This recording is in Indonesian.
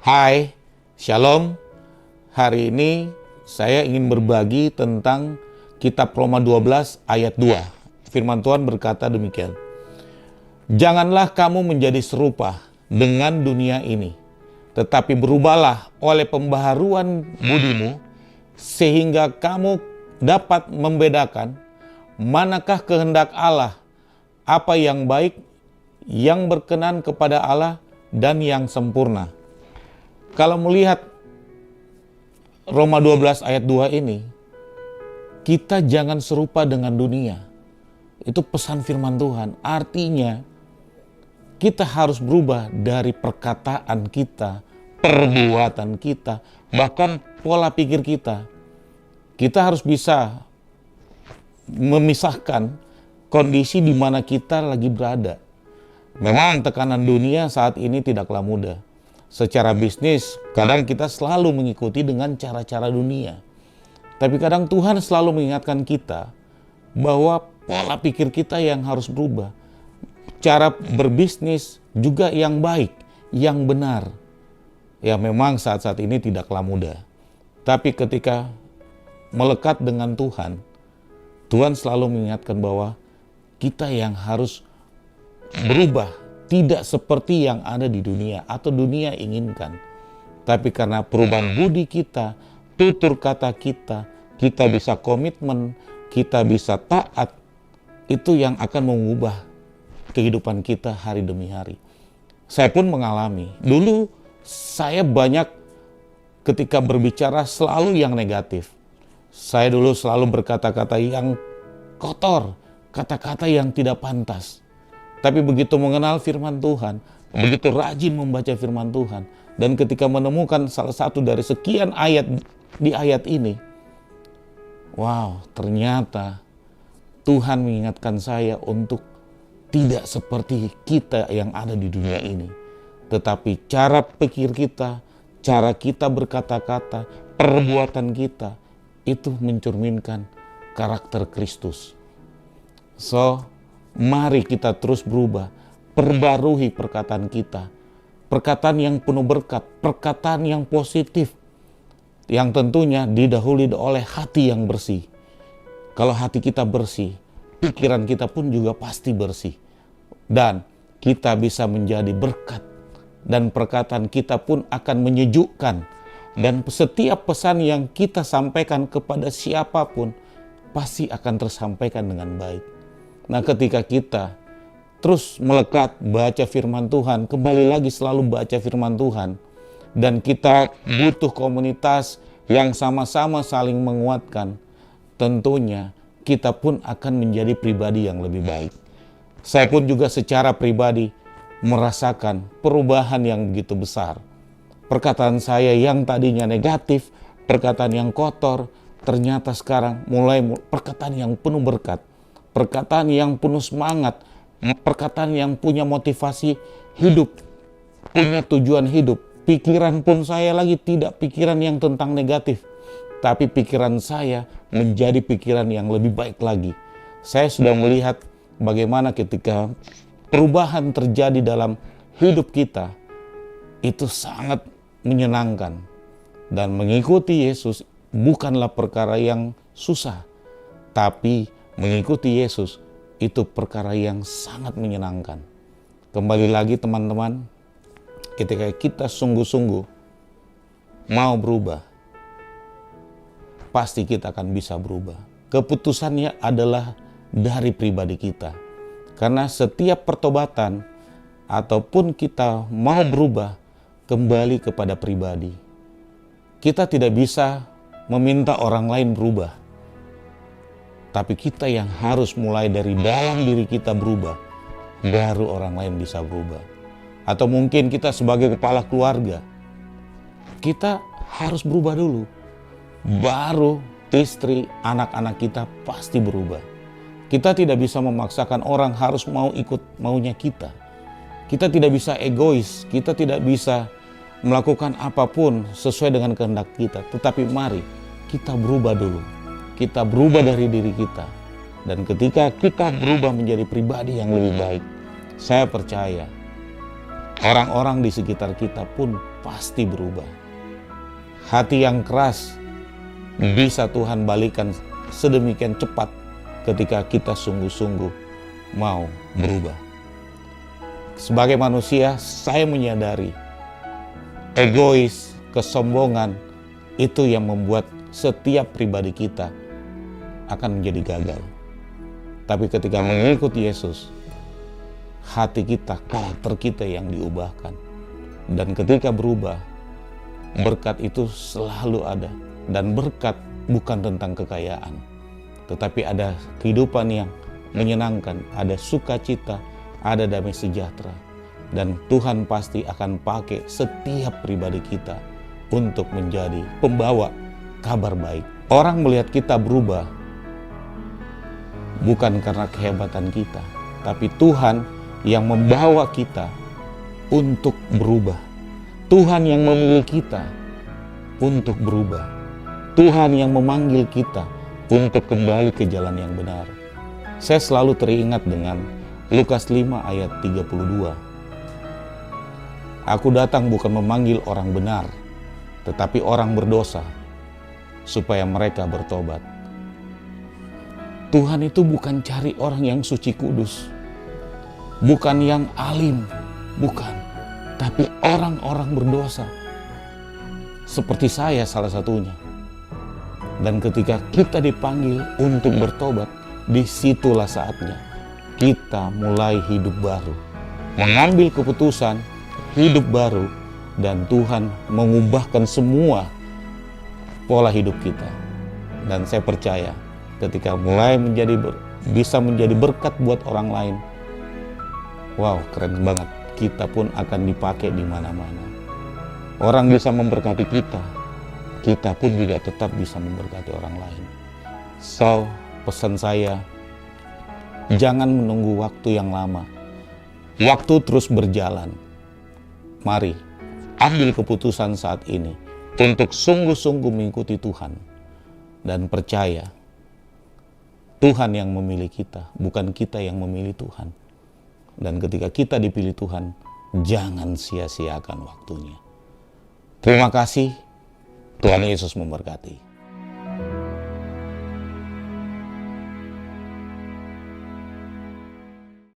Hai, Shalom. Hari ini saya ingin berbagi tentang kitab Roma 12 ayat 2. Firman Tuhan berkata demikian. Janganlah kamu menjadi serupa dengan dunia ini, tetapi berubahlah oleh pembaharuan budimu, sehingga kamu dapat membedakan manakah kehendak Allah, apa yang baik, yang berkenan kepada Allah, dan yang sempurna. Kalau melihat Roma 12 ayat 2 ini, kita jangan serupa dengan dunia. Itu pesan firman Tuhan. Artinya, kita harus berubah dari perkataan kita, perbuatan kita, bahkan pola pikir kita. Kita harus bisa memisahkan kondisi di mana kita lagi berada. Memang tekanan dunia saat ini tidaklah mudah. Secara bisnis, kadang kita selalu mengikuti dengan cara-cara dunia. Tapi kadang Tuhan selalu mengingatkan kita bahwa pola pikir kita yang harus berubah. Cara berbisnis juga yang baik, yang benar. Ya memang saat-saat ini tidaklah mudah. Tapi ketika melekat dengan Tuhan, Tuhan selalu mengingatkan bahwa kita yang harus berubah. Tidak seperti yang ada di dunia atau dunia inginkan. Tapi karena perubahan budi kita, tutur kata kita, kita bisa komitmen, kita bisa taat. Itu yang akan mengubah kehidupan kita hari demi hari. Saya pun mengalami. Dulu saya banyak ketika berbicara selalu yang negatif. Saya dulu selalu berkata-kata yang kotor, kata-kata yang tidak pantas. Tapi begitu mengenal firman Tuhan, begitu rajin membaca firman Tuhan, dan ketika menemukan salah satu dari sekian ayat di ayat ini, wow, ternyata Tuhan mengingatkan saya untuk tidak seperti kita yang ada di dunia ini. Tetapi cara pikir kita, cara kita berkata-kata, perbuatan kita, itu mencerminkan karakter Kristus. Mari kita terus berubah, perbarui perkataan kita. Perkataan yang penuh berkat, perkataan yang positif. Yang tentunya didahului oleh hati yang bersih. Kalau hati kita bersih, pikiran kita pun juga pasti bersih. Dan kita bisa menjadi berkat. Dan perkataan kita pun akan menyejukkan. Dan setiap pesan yang kita sampaikan kepada siapapun, pasti akan tersampaikan dengan baik. Nah, ketika kita terus melekat baca firman Tuhan, kembali lagi selalu baca firman Tuhan, dan kita butuh komunitas yang sama-sama saling menguatkan, tentunya kita pun akan menjadi pribadi yang lebih baik. Saya pun juga secara pribadi merasakan perubahan yang begitu besar. Perkataan saya yang tadinya negatif, perkataan yang kotor, ternyata sekarang mulai perkataan yang penuh berkat. Perkataan yang penuh semangat, perkataan yang punya motivasi hidup, punya tujuan hidup. Pikiran pun saya lagi tidak pikiran yang tentang negatif, tapi pikiran saya menjadi pikiran yang lebih baik lagi. Saya sudah melihat bagaimana ketika perubahan terjadi dalam hidup kita, itu sangat menyenangkan. Dan mengikuti Yesus bukanlah perkara yang susah, tapi mengikuti Yesus itu perkara yang sangat menyenangkan. Kembali lagi teman-teman, ketika kita sungguh-sungguh mau berubah, pasti kita akan bisa berubah. Keputusannya adalah dari pribadi kita. Karena setiap pertobatan ataupun kita mau berubah, kembali kepada pribadi. Kita tidak bisa meminta orang lain berubah. Tapi kita yang harus mulai dari dalam diri kita berubah, baru orang lain bisa berubah. Atau mungkin kita sebagai kepala keluarga, kita harus berubah dulu. Baru istri, anak-anak kita pasti berubah. Kita tidak bisa memaksakan orang harus mau ikut maunya kita. Kita tidak bisa egois, kita tidak bisa melakukan apapun sesuai dengan kehendak kita. Tetapi mari kita berubah dulu. Kita berubah dari diri kita. Dan ketika kita berubah menjadi pribadi yang lebih baik, saya percaya orang-orang di sekitar kita pun pasti berubah. Hati yang keras bisa Tuhan balikan sedemikian cepat ketika kita sungguh-sungguh mau berubah. Sebagai manusia, saya menyadari egois, kesombongan itu yang membuat setiap pribadi kita akan menjadi gagal. Tapi ketika mengikut Yesus, hati kita, karakter kita yang diubahkan. Dan ketika berubah, berkat itu selalu ada. Dan berkat bukan tentang kekayaan, tetapi ada kehidupan yang menyenangkan, ada sukacita, ada damai sejahtera. Dan Tuhan pasti akan pakai setiap pribadi kita untuk menjadi pembawa kabar baik. Orang melihat kita berubah bukan karena kehebatan kita, tapi Tuhan yang membawa kita untuk berubah. Tuhan yang memilih kita untuk berubah. Tuhan yang memanggil kita untuk kembali ke jalan yang benar. Saya selalu teringat dengan Lukas 5 ayat 32. Aku datang bukan memanggil orang benar, tetapi orang berdosa, supaya mereka bertobat. Tuhan itu bukan cari orang yang suci kudus, bukan yang alim, bukan, tapi orang-orang berdosa. Seperti saya salah satunya. Dan ketika kita dipanggil untuk bertobat, disitulah saatnya kita mulai hidup baru. Mengambil keputusan hidup baru, dan Tuhan mengubahkan semua pola hidup kita. Dan saya percaya ketika mulai bisa menjadi berkat buat orang lain, wow, keren banget. Kita pun akan dipakai di mana-mana. Orang bisa memberkati kita, kita pun juga tetap bisa memberkati orang lain. So, pesan saya, jangan menunggu waktu yang lama. Waktu terus berjalan. Mari, ambil keputusan saat ini untuk sungguh-sungguh mengikuti Tuhan. Dan percaya, Tuhan yang memilih kita, bukan kita yang memilih Tuhan. Dan ketika kita dipilih Tuhan, jangan sia-siakan waktunya. Terima kasih. Tuhan Yesus memberkati.